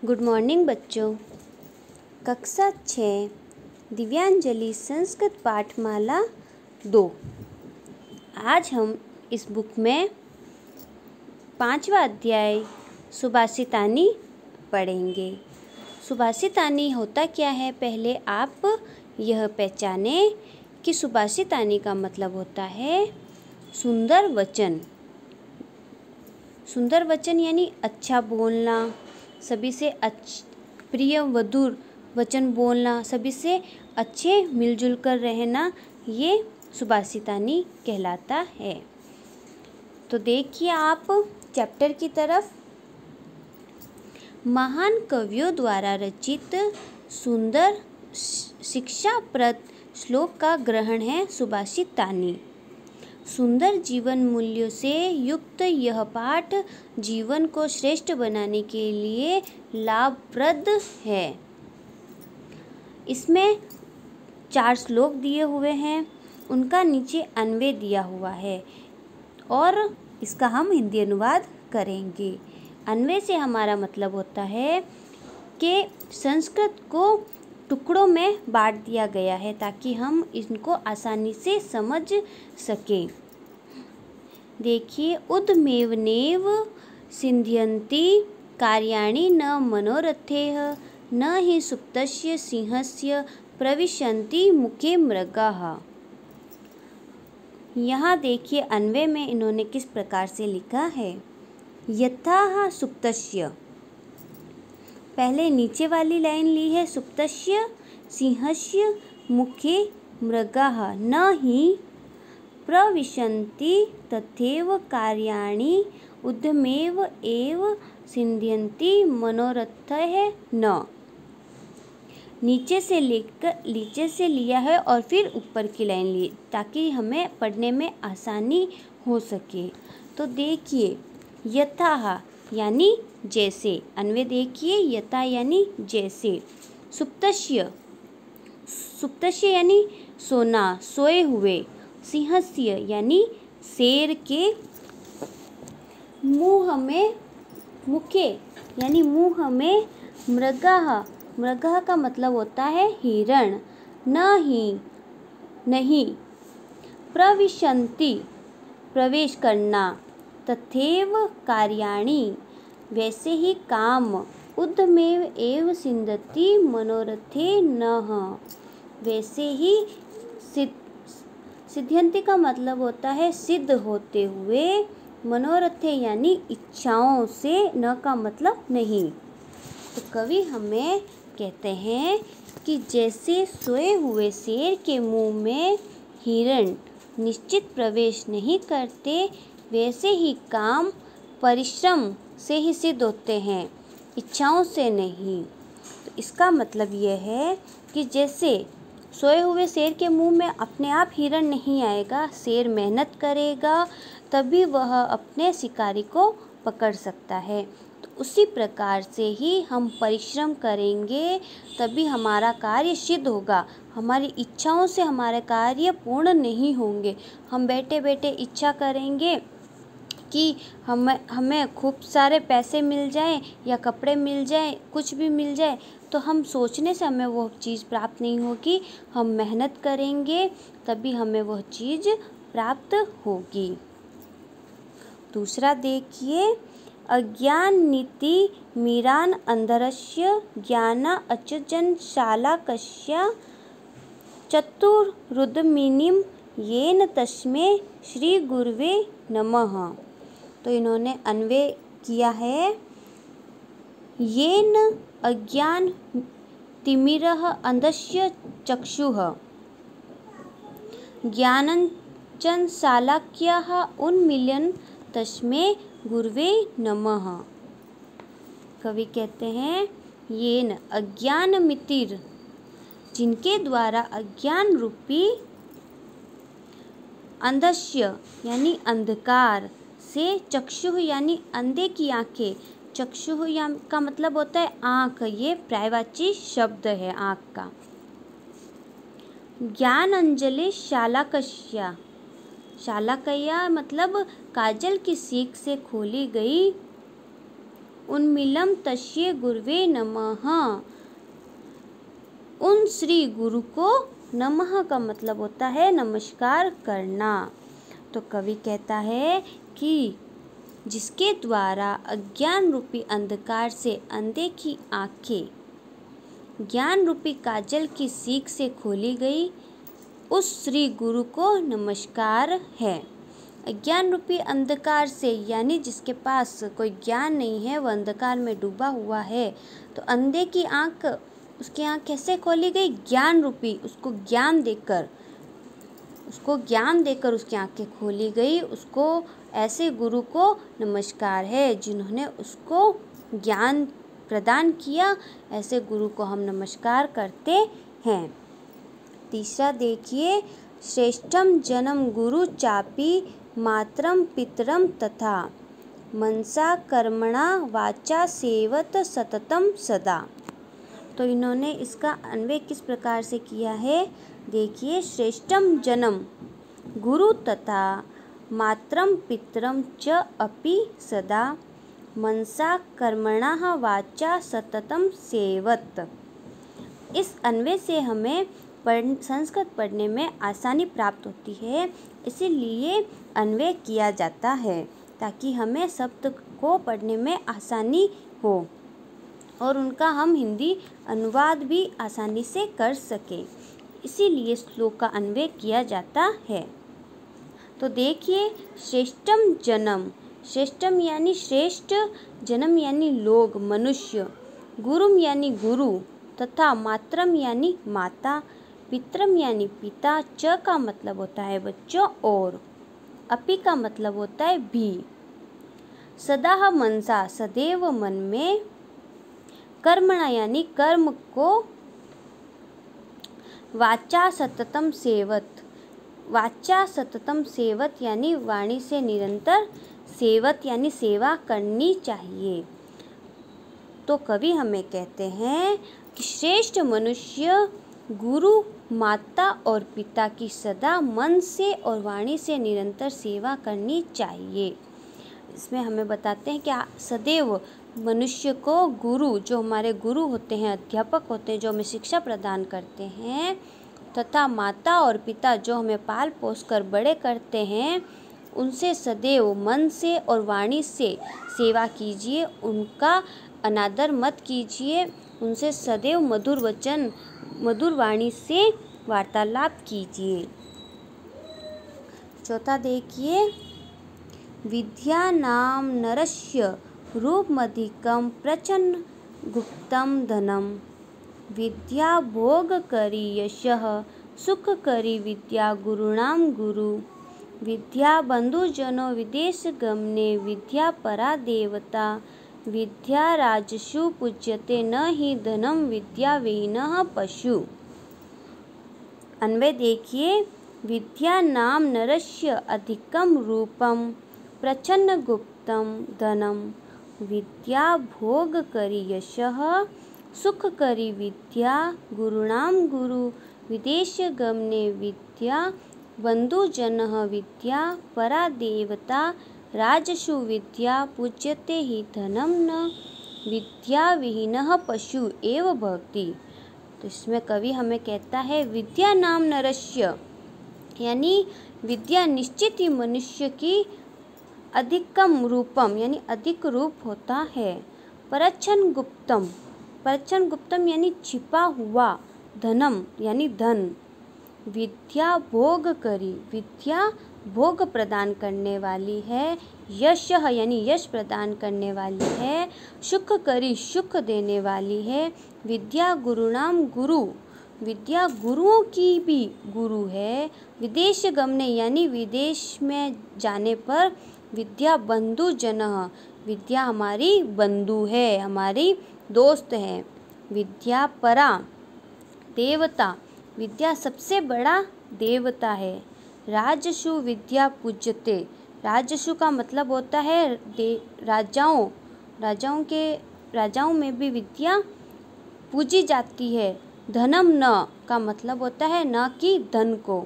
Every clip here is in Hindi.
गुड मॉर्निंग बच्चों। कक्षा 6 दिव्यांजलि संस्कृत पाठमाला 2। आज हम इस बुक में 5वां अध्याय सुभाषितानी पढ़ेंगे। सुभाषितानी होता क्या है, पहले आप यह पहचाने कि सुभाषितानी का मतलब होता है सुंदर वचन। सुंदर वचन यानी अच्छा बोलना, सभी से प्रिय मधुर वचन बोलना, सभी से अच्छे मिलजुल कर रहना, ये सुभाषितानी कहलाता है। तो देखिए आप चैप्टर की तरफ। महान कवियों द्वारा रचित सुंदर शिक्षाप्रद श्लोक का ग्रहण है सुभाषितानी। सुंदर जीवन मूल्यों से युक्त यह पाठ जीवन को श्रेष्ठ बनाने के लिए लाभप्रद है। इसमें 4 श्लोक दिए हुए हैं, उनका नीचे अन्वय दिया हुआ है और इसका हम हिंदी अनुवाद करेंगे। अन्वय से हमारा मतलब होता है कि संस्कृत को टुकड़ों में बांट दिया गया है ताकि हम इनको आसानी से समझ सकें। देखिए, उद्मेवनेव सिद्ध्यन्ति कार्याणि न मनोरथैः न हि सुप्तस्य सिंहस्य प्रविशन्ति मुखे मृगाः। यहाँ देखिए अन्वय में इन्होंने किस प्रकार से लिखा है। यथा सुप्तस्य, पहले नीचे वाली लाइन ली है, सुप्तस्य सिंहस्य मुखे मृगाः न हि प्रविशन्ति तथैव कार्याणि उद्यमेव एव सिद्ध्यन्ति मनोरथैः न। नीचे से लिया है और फिर ऊपर की लाइन ली ताकि हमें पढ़ने में आसानी हो सके। तो देखिए, यथा यानी जैसे, अन्वय देखिए, यथा यानी जैसे, सुप्तस्य, सुप्तस्य यानी सोना, सोए हुए, सिंहस्य यानी शेर के, मुँह में, मुखे यानी मुँह में, मृगाः, मृगाः का मतलब होता है हिरण, न ही नहीं, प्रविशन्ति प्रवेश करना, तथैव कार्याणि वैसे ही काम, उद्यमेव एव सिद्ध्यन्ति मनोरथे नः वैसे ही सिद्ध्यन्ति का मतलब होता है सिद्ध होते हुए, मनोरथे यानी इच्छाओं से, न का मतलब नहीं। तो कवि हमें कहते हैं कि जैसे सोए हुए शेर के मुंह में हिरण निश्चित प्रवेश नहीं करते, वैसे ही काम परिश्रम से ही सिद्ध होते हैं, इच्छाओं से नहीं। तो इसका मतलब यह है कि जैसे सोए हुए शेर के मुंह में अपने आप हिरण नहीं आएगा, शेर मेहनत करेगा तभी वह अपने शिकारी को पकड़ सकता है। तो उसी प्रकार से ही हम परिश्रम करेंगे तभी हमारा कार्य सिद्ध होगा। हमारी इच्छाओं से हमारे कार्य पूर्ण नहीं होंगे। हम बैठे बैठे इच्छा करेंगे कि हमें खूब सारे पैसे मिल जाएं या कपड़े मिल जाएं, कुछ भी मिल जाए, तो हम सोचने से हमें वह चीज़ प्राप्त नहीं होगी। हम मेहनत करेंगे तभी हमें वह चीज़ प्राप्त होगी। दूसरा देखिए, अज्ञान नीति मीरान अंधरस्य ज्ञान अचजन शालाकस्य चतुरुद्मिनीम येन तस्मै श्री गुरुवे नमः। तो इन्होंने अन्वय किया है, येन अज्ञान तिमिरः अंधस्य चक्षुः ज्ञानञ्च शालाक्यः उन्मील्यन् तस्मै गुरुवे नमः। कवि कहते हैं, येन अज्ञान मितिर, जिनके द्वारा अज्ञान रूपी अंधस्य यानी अंधकार से, चक्षुः यानी अंधे की आंखें, चक्षुः का मतलब होता है आँख, ये पर्यायवाची शब्द है आँख का। ज्ञान अंजलि शालाकस्य, शालाकया मतलब काजल की सीख से खोली गई उन्मिलम तस्य गुरुवे नमः। उन श्री गुरु को नमः का मतलब होता है नमस्कार करना। तो कवि कहता है कि जिसके द्वारा अज्ञान रूपी अंधकार से अंधे की आंखें ज्ञान रूपी काजल की सीख से खोली गई, उस श्री गुरु को नमस्कार है। अज्ञान रूपी अंधकार से यानी जिसके पास कोई ज्ञान नहीं है, वह अंधकार में डूबा हुआ है, तो अंधे की आंख, उसकी आंख कैसे खोली गई? ज्ञान रूपी, उसको ज्ञान देकर उसकी आंखें खोली गई। उसको, ऐसे गुरु को नमस्कार है जिन्होंने उसको ज्ञान प्रदान किया। ऐसे गुरु को हम नमस्कार करते हैं। तीसरा देखिए, श्रेष्ठम जन्म गुरु चापी मातरम पितरम तथा मनसा कर्मणा वाचा सेवत सततम सदा। तो इन्होंने इसका अन्वय किस प्रकार से किया है? देखिए, श्रेष्ठम जन्म गुरु तथा मातरम पितरम च अपि सदा मनसा कर्मणः वाचा सततम सेवत। इस अन्वय से हमें संस्कृत पढ़ने में आसानी प्राप्त होती है, इसीलिए अन्वय किया जाता है ताकि हमें शब्द को पढ़ने में आसानी हो और उनका हम हिंदी अनुवाद भी आसानी से कर सकें। इसीलिए श्लोक का अन्वय किया जाता है। तो देखिए, श्रेष्ठम जन्म, श्रेष्ठम यानी श्रेष्ठ, जन्म यानी लोग, मनुष्य, गुरुम यानी गुरु, तथा मातरम यानी माता, पितरम यानी पिता, च का मतलब होता है बच्चों और, अपि का मतलब होता है भी, सदा मनसा सदैव मन में, कर्मणा यानी कर्म को, वाचा सततम सेवत, वाचा सततम सेवत यानी वाणी से निरंतर, सेवत यानी सेवा करनी चाहिए। तो कवि हमें कहते हैं कि श्रेष्ठ मनुष्य गुरु, माता और पिता की सदा मन से और वाणी से निरंतर सेवा करनी चाहिए। इसमें हमें बताते हैं कि सदैव मनुष्य को गुरु, जो हमारे गुरु होते हैं, अध्यापक होते हैं, जो हमें शिक्षा प्रदान करते हैं, तथा माता और पिता जो हमें पाल पोस कर बड़े करते हैं, उनसे सदैव मन से और वाणी से सेवा कीजिए, उनका अनादर मत कीजिए, उनसे सदैव मधुर वचन, मधुर वाणी से वार्तालाप कीजिए। चौथा देखिए, विद्या नाम नरस्य रूपमधिकम प्रचन्न गुप्तम धनम, विद्या भोग करी यशः सुख करी विद्या गुरुणाम गुरु, विद्या बंधुजनो विदेश गमने, विद्या परा देवता, विद्या राजसु पूज्यते न ही धनम विद्या विहीनः पशु। अन्वय देखिए, विद्या नाम नरस्य अधिकम रूपम प्रचन्न गुप्तम धनम, विद्या भोग करी यशः सुख करी विद्या गुरुणाम गुरु, विदेश गमने विद्या बंधुजनः, विद्या परा देवता, राजसु विद्या पूज्यते ही धनम न विद्या विहीनः पशु एव भवति। तो इसमें कवि हमें कहता है, विद्या नाम नरस्य यानी विद्या निश्चित ही मनुष्य की अधिकम रूपम यानी अधिक रूप होता है, परच्छन गुप्तम, परच्छन गुप्तम यानी छिपा हुआ, धनम यानी धन, विद्या भोग करी, विद्या भोग प्रदान करने वाली है, यश यानी यश प्रदान करने वाली है, सुख करी सुख देने वाली है, विद्या गुरुणाम गुरु, विद्या गुरुओं की भी गुरु है, विदेश गमने यानी विदेश में जाने पर, विद्या बंधु जनः, विद्या हमारी बंधु है, हमारी दोस्त है, विद्या परा देवता, विद्या सबसे बड़ा देवता है, राजसु विद्या पूज्यते, राजसु का मतलब होता है राजाओं, राजाओं में भी विद्या पूजी जाती है, धनम न का मतलब होता है न कि धन को,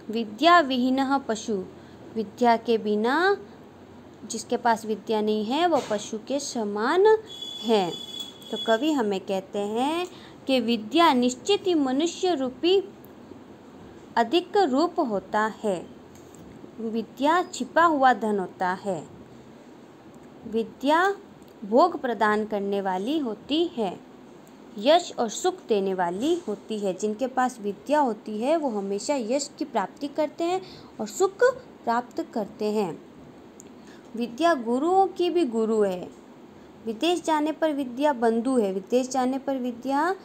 विद्या विहीनः पशु, विद्या के बिना जिसके पास विद्या नहीं है वो पशु के समान है। तो कवि हमें कहते हैं कि विद्या निश्चित ही मनुष्य रूपी अधिक रूप होता है। विद्या छिपा हुआ धन होता है। विद्या भोग प्रदान करने वाली होती है, यश और सुख देने वाली होती है। जिनके पास विद्या होती है वो हमेशा यश की प्राप्ति करते हैं और सुख प्राप्त करते हैं। विद्या गुरुओं की भी गुरु है। विदेश जाने पर विद्या बंधु है, विदेश जाने पर विद्या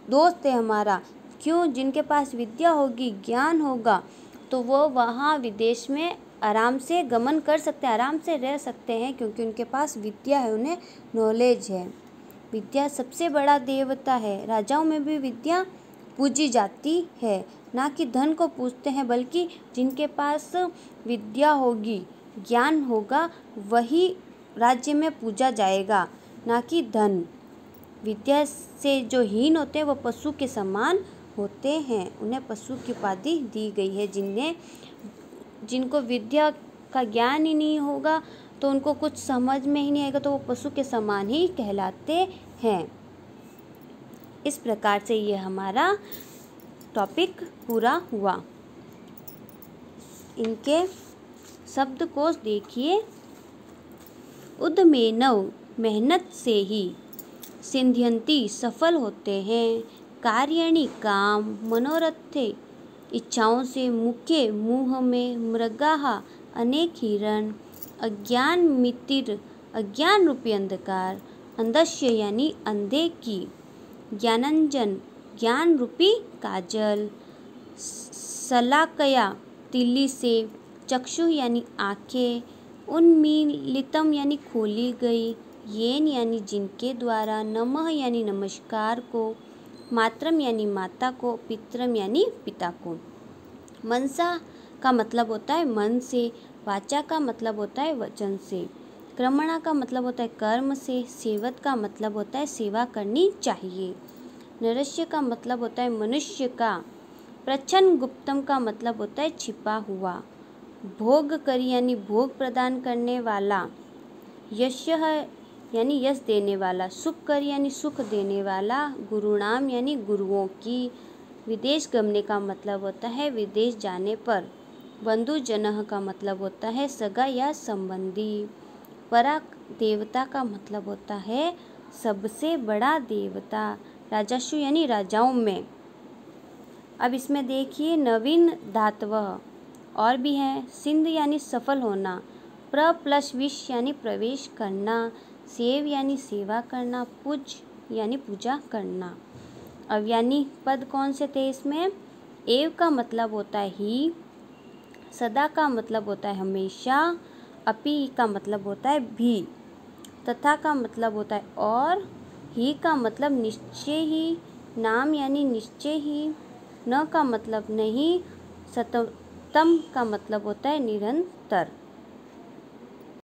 दोस्त है हमारा। क्यों? जिनके पास विद्या होगी, ज्ञान होगा, तो वो वहाँ विदेश में आराम से गमन कर सकते हैं, आराम से रह सकते हैं, क्योंकि उनके पास विद्या है, उन्हें नॉलेज है। विद्या सबसे बड़ा देवता है। राजाओं में भी विद्या पूजी जाती है, ना कि धन को पूजते हैं, बल्कि जिनके पास विद्या होगी, ज्ञान होगा, वही राज्य में पूजा जाएगा, ना कि धन। विद्या से जो हीन होते हैं वो पशु के समान होते हैं। उन्हें पशु की उपाधि दी गई है। जिनको विद्या का ज्ञान ही नहीं होगा तो उनको कुछ समझ में ही नहीं आएगा, तो वो पशु के समान ही कहलाते हैं। इस प्रकार से ये हमारा टॉपिक पूरा हुआ। इनके शब्दकोश देखिए। उद्मेनव मेहनत से ही, सिद्ध्यन्ति सफल होते हैं, कार्याणि काम, मनोरथे इच्छाओं से, मुखे मुँह में, मृगाः अनेक हिरण, अज्ञान मितिर अज्ञान रूपी अंधकार, अंधस्य यानी अंधे की, ज्ञानंजन ज्ञान रूपी काजल, शलाकया तिल्ली से, चक्षु यानी आँखें, उन्मीलितम यानी खोली गई, येन यानी जिनके द्वारा, नमः यानी नमस्कार को, मातरम यानी माता को, पितरम यानी पिता को। मनसा का मतलब होता है मन से, वाचा का मतलब होता है वचन से, क्रमणा का मतलब होता है कर्म से, सेवत का मतलब होता है सेवा करनी चाहिए, नरस्य का मतलब होता है मनुष्य का, प्रच्छन्न गुप्तम का मतलब होता है छिपा हुआ, भोग करी यानी भोग प्रदान करने वाला, यशः यानी यश देने वाला, सुख करी यानी सुख देने वाला, गुरुणाम यानी गुरुओं की, विदेश गमने का मतलब होता है विदेश जाने पर, बंधु जनः का मतलब होता है सगा या संबंधी, परा देवता का मतलब होता है सबसे बड़ा देवता, राजाशु यानी राजाओं में। अब इसमें देखिए नवीन धातव और भी हैं। सिंध यानी सफल होना, प्र प्लस विश यानी प्रवेश करना, सेव यानी सेवा करना, पूज यानी पूजा करना। अब यानी पद कौन से थे इसमें? एव का मतलब होता है ही, सदा का मतलब होता है हमेशा, अपि का मतलब होता है भी, तथा का मतलब होता है और, ही का मतलब निश्चय ही, नाम यानी निश्चय ही, न का मतलब नहीं, सततम का मतलब होता है निरंतर।